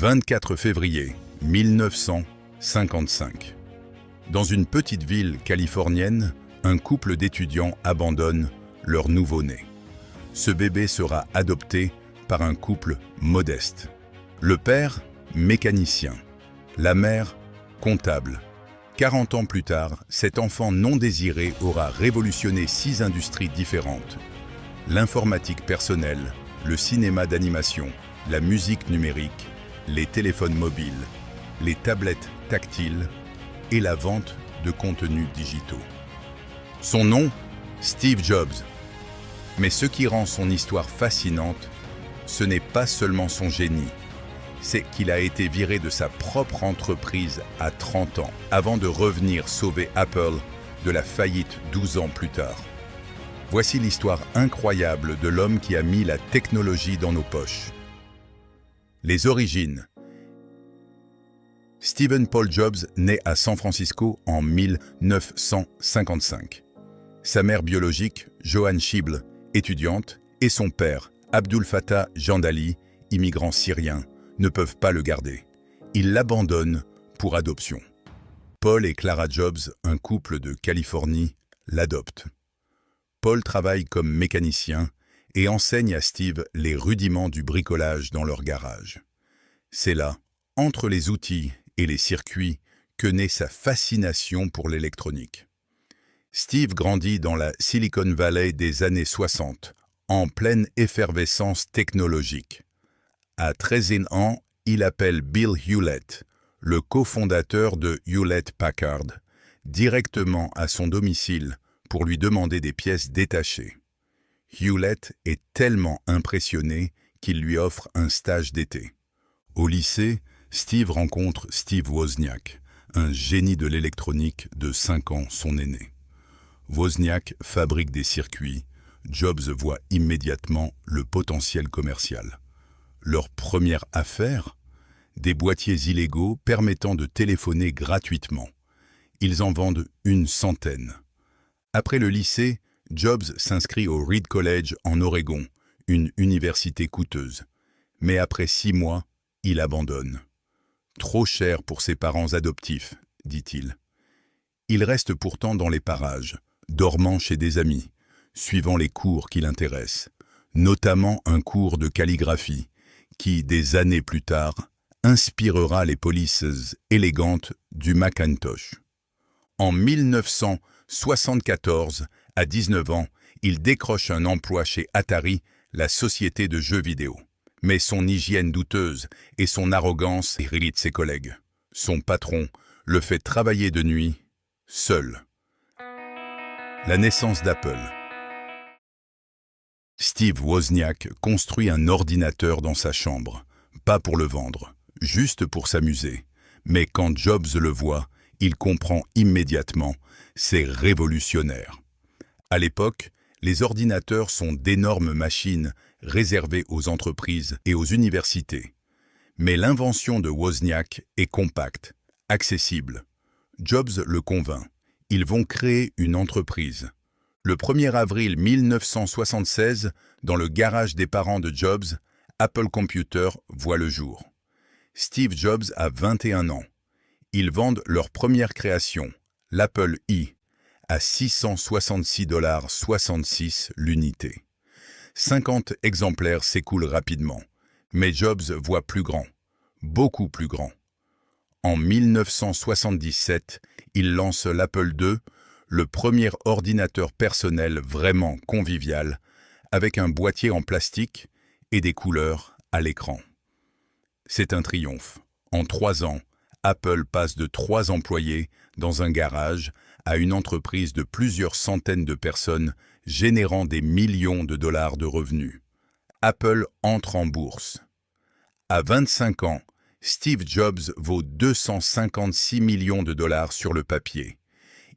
24 février 1955. Dans une petite ville californienne, un couple d'étudiants abandonne leur nouveau-né. Ce bébé sera adopté par un couple modeste. Le père, mécanicien. La mère, comptable. 40 ans plus tard, cet enfant non désiré aura révolutionné 6 industries différentes. L'informatique personnelle, le cinéma d'animation, la musique numérique, les téléphones mobiles, les tablettes tactiles et la vente de contenus digitaux. Son nom, Steve Jobs. Mais ce qui rend son histoire fascinante, ce n'est pas seulement son génie, c'est qu'il a été viré de sa propre entreprise à 30 ans, avant de revenir sauver Apple de la faillite 12 ans plus tard. Voici l'histoire incroyable de l'homme qui a mis la technologie dans nos poches. Les origines. Stephen Paul Jobs naît à San Francisco en 1955. Sa mère biologique, Joan Schible, étudiante, et son père, Abdul Fattah Jandali, immigrant syrien, ne peuvent pas le garder. Ils l'abandonnent pour adoption. Paul et Clara Jobs, un couple de Californie, l'adoptent. Paul travaille comme mécanicien et enseigne à Steve les rudiments du bricolage dans leur garage. C'est là, entre les outils et les circuits, que naît sa fascination pour l'électronique. Steve grandit dans la Silicon Valley des années 60, en pleine effervescence technologique. À 13 ans, il appelle Bill Hewlett, le cofondateur de Hewlett-Packard, directement à son domicile pour lui demander des pièces détachées. Hewlett est tellement impressionné qu'il lui offre un stage d'été. Au lycée, Steve rencontre Steve Wozniak, un génie de l'électronique de 5 ans son aîné. Wozniak fabrique des circuits, Jobs voit immédiatement le potentiel commercial. Leur première affaire? Des boîtiers illégaux permettant de téléphoner gratuitement. Ils en vendent une centaine. Après le lycée, Jobs s'inscrit au Reed College en Oregon, une université coûteuse. Mais après 6 mois, il abandonne. Trop cher pour ses parents adoptifs, dit-il. Il reste pourtant dans les parages, dormant chez des amis, suivant les cours qui l'intéressent, notamment un cours de calligraphie, qui, des années plus tard, inspirera les polices élégantes du Macintosh. En 1974, à 19 ans, il décroche un emploi chez Atari, la société de jeux vidéo. Mais son hygiène douteuse et son arrogance irritent ses collègues. Son patron le fait travailler de nuit, seul. La naissance d'Apple. Steve Wozniak construit un ordinateur dans sa chambre, pas pour le vendre, juste pour s'amuser. Mais quand Jobs le voit, il comprend immédiatement, c'est révolutionnaire. À l'époque, les ordinateurs sont d'énormes machines réservées aux entreprises et aux universités. Mais l'invention de Wozniak est compacte, accessible. Jobs le convainc. Ils vont créer une entreprise. Le 1er avril 1976, dans le garage des parents de Jobs, Apple Computer voit le jour. Steve Jobs a 21 ans. Ils vendent leur première création, l'Apple I, à 666,66 $ l'unité. 50 exemplaires s'écoulent rapidement, mais Jobs voit plus grand, beaucoup plus grand. En 1977, il lance l'Apple II, le premier ordinateur personnel vraiment convivial, avec un boîtier en plastique et des couleurs à l'écran. C'est un triomphe. En 3 ans, Apple passe de 3 employés dans un garage à une entreprise de plusieurs centaines de personnes générant des millions de dollars de revenus. Apple entre en bourse. À 25 ans, Steve Jobs vaut 256 millions de dollars sur le papier.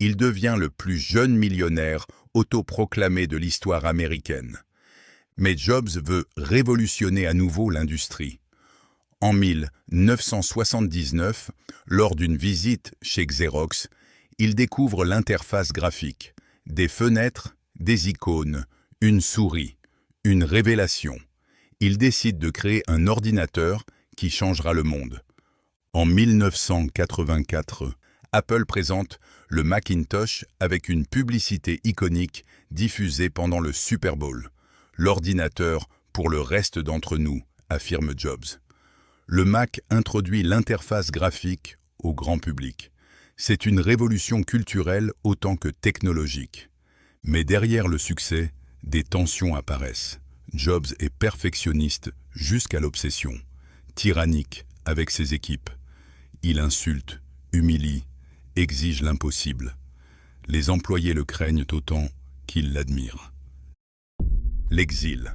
Il devient le plus jeune millionnaire autoproclamé de l'histoire américaine. Mais Jobs veut révolutionner à nouveau l'industrie. En 1979, lors d'une visite chez Xerox, il découvre l'interface graphique, des fenêtres, des icônes, une souris, une révélation. Il décide de créer un ordinateur qui changera le monde. En 1984, Apple présente le Macintosh avec une publicité iconique diffusée pendant le Super Bowl. L'ordinateur pour le reste d'entre nous, affirme Jobs. Le Mac introduit l'interface graphique au grand public. C'est une révolution culturelle autant que technologique. Mais derrière le succès, des tensions apparaissent. Jobs est perfectionniste jusqu'à l'obsession, tyrannique avec ses équipes. Il insulte, humilie, exige l'impossible. Les employés le craignent autant qu'ils l'admirent. L'exil.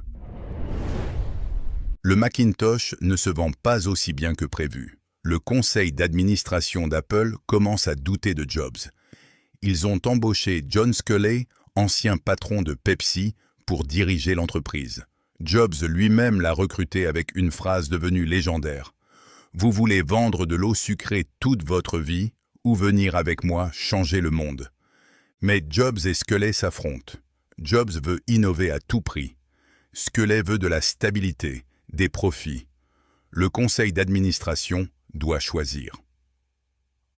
Le Macintosh ne se vend pas aussi bien que prévu. Le conseil d'administration d'Apple commence à douter de Jobs. Ils ont embauché John Sculley, ancien patron de Pepsi, pour diriger l'entreprise. Jobs lui-même l'a recruté avec une phrase devenue légendaire. « Vous voulez vendre de l'eau sucrée toute votre vie ou venir avec moi changer le monde ?» Mais Jobs et Sculley s'affrontent. Jobs veut innover à tout prix. Sculley veut de la stabilité, des profits. Le conseil d'administration doit choisir.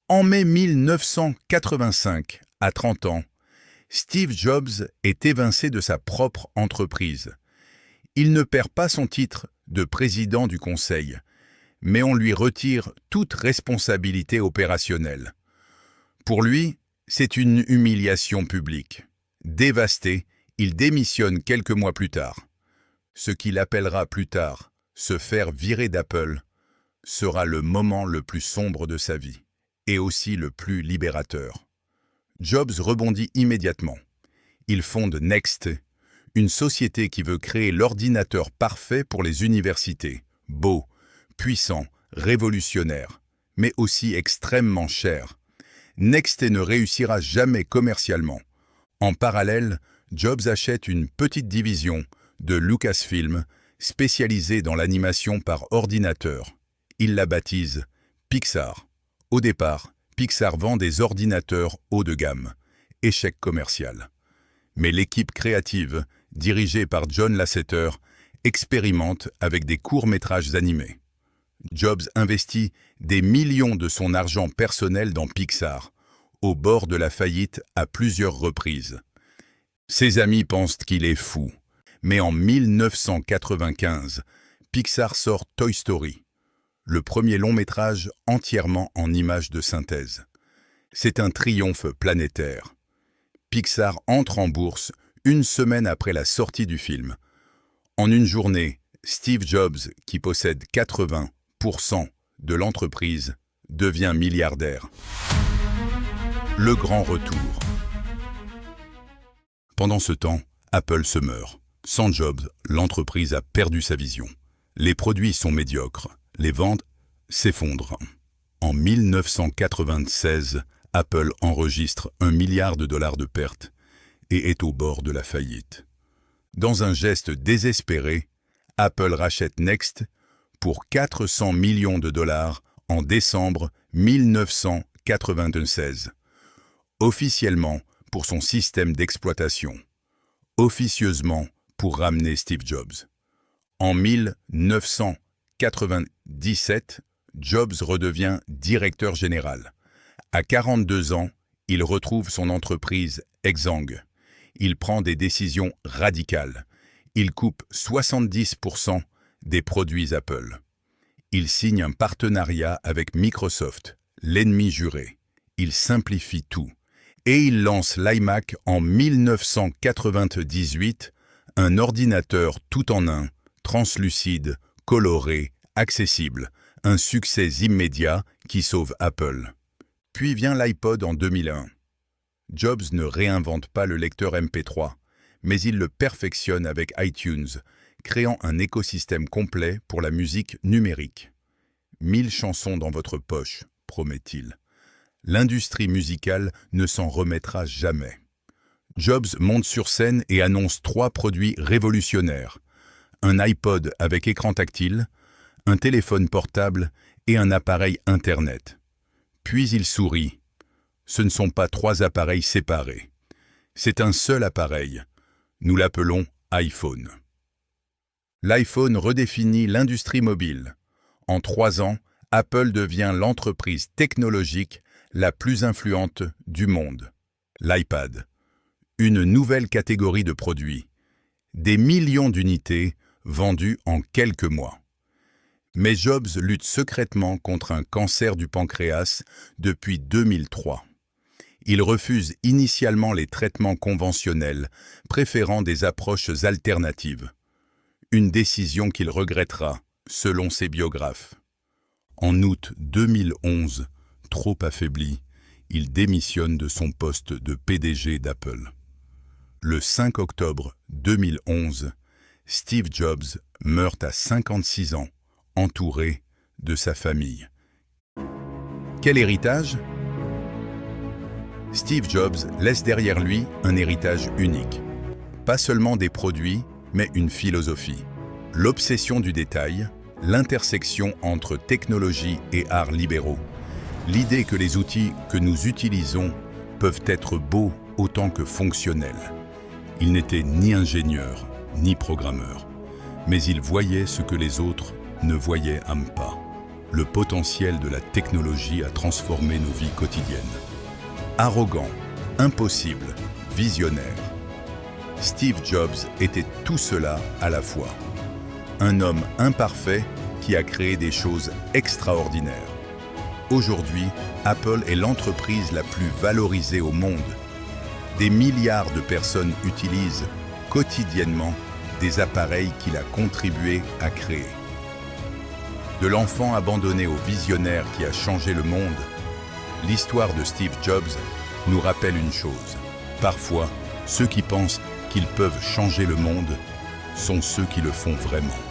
En mai 1985, à 30 ans, Steve Jobs est évincé de sa propre entreprise. Il ne perd pas son titre de président du conseil, mais on lui retire toute responsabilité opérationnelle. Pour lui, c'est une humiliation publique. Dévasté, il démissionne quelques mois plus tard. Ce qu'il appellera plus tard « se faire virer d'Apple » sera le moment le plus sombre de sa vie, et aussi le plus libérateur. Jobs rebondit immédiatement. Il fonde Next, une société qui veut créer l'ordinateur parfait pour les universités, beau, puissant, révolutionnaire, mais aussi extrêmement cher. Next ne réussira jamais commercialement. En parallèle, Jobs achète une petite division de Lucasfilm spécialisée dans l'animation par ordinateur. Il la baptise Pixar. Au départ, Pixar vend des ordinateurs haut de gamme. Échec commercial. Mais l'équipe créative, dirigée par John Lasseter, expérimente avec des courts-métrages animés. Jobs investit des millions de son argent personnel dans Pixar, au bord de la faillite à plusieurs reprises. Ses amis pensent qu'il est fou, mais en 1995, Pixar sort Toy Story, le premier long-métrage entièrement en images de synthèse. C'est un triomphe planétaire. Pixar entre en bourse une semaine après la sortie du film. En une journée, Steve Jobs, qui possède 80% de l'entreprise, devient milliardaire. Le grand retour. Pendant ce temps, Apple se meurt. Sans Jobs, l'entreprise a perdu sa vision. Les produits sont médiocres, les ventes s'effondrent. En 1996, Apple enregistre $1 milliard de pertes et est au bord de la faillite. Dans un geste désespéré, Apple rachète Next pour $400 millions en décembre 1996. Officiellement pour son système d'exploitation. Officieusement pour ramener Steve Jobs. En 1997, Jobs redevient directeur général. À 42 ans, il retrouve son entreprise Exang. Il prend des décisions radicales. Il coupe 70% des produits Apple. Il signe un partenariat avec Microsoft, l'ennemi juré. Il simplifie tout. Et il lance l'iMac en 1998, un ordinateur tout en un, translucide, coloré, accessible, un succès immédiat qui sauve Apple. Puis vient l'iPod en 2001. Jobs ne réinvente pas le lecteur MP3, mais il le perfectionne avec iTunes, créant un écosystème complet pour la musique numérique. 1000 chansons dans votre poche, promet-il. L'industrie musicale ne s'en remettra jamais. Jobs monte sur scène et annonce 3 produits révolutionnaires. Un iPod avec écran tactile, un téléphone portable et un appareil Internet. Puis il sourit. Ce ne sont pas 3 appareils séparés. C'est un seul appareil. Nous l'appelons iPhone. L'iPhone redéfinit l'industrie mobile. En 3 ans, Apple devient l'entreprise technologique la plus influente du monde. L'iPad. Une nouvelle catégorie de produits. Des millions d'unités vendues en quelques mois. Mais Jobs lutte secrètement contre un cancer du pancréas depuis 2003. Il refuse initialement les traitements conventionnels, préférant des approches alternatives. Une décision qu'il regrettera, selon ses biographes. En août 2011, trop affaibli, il démissionne de son poste de PDG d'Apple. Le 5 octobre 2011, Steve Jobs meurt à 56 ans, entouré de sa famille. Quel héritage ? Steve Jobs laisse derrière lui un héritage unique. Pas seulement des produits, mais une philosophie. L'obsession du détail, l'intersection entre technologie et arts libéraux. L'idée que les outils que nous utilisons peuvent être beaux autant que fonctionnels. Il n'était ni ingénieur, ni programmeur, mais il voyait ce que les autres ne voyaient pas. Le potentiel de la technologie a transformé nos vies quotidiennes. Arrogant, impossible, visionnaire. Steve Jobs était tout cela à la fois. Un homme imparfait qui a créé des choses extraordinaires. Aujourd'hui, Apple est l'entreprise la plus valorisée au monde. Des milliards de personnes utilisent quotidiennement des appareils qu'il a contribué à créer. De l'enfant abandonné au visionnaire qui a changé le monde, l'histoire de Steve Jobs nous rappelle une chose. Parfois, ceux qui pensent qu'ils peuvent changer le monde sont ceux qui le font vraiment.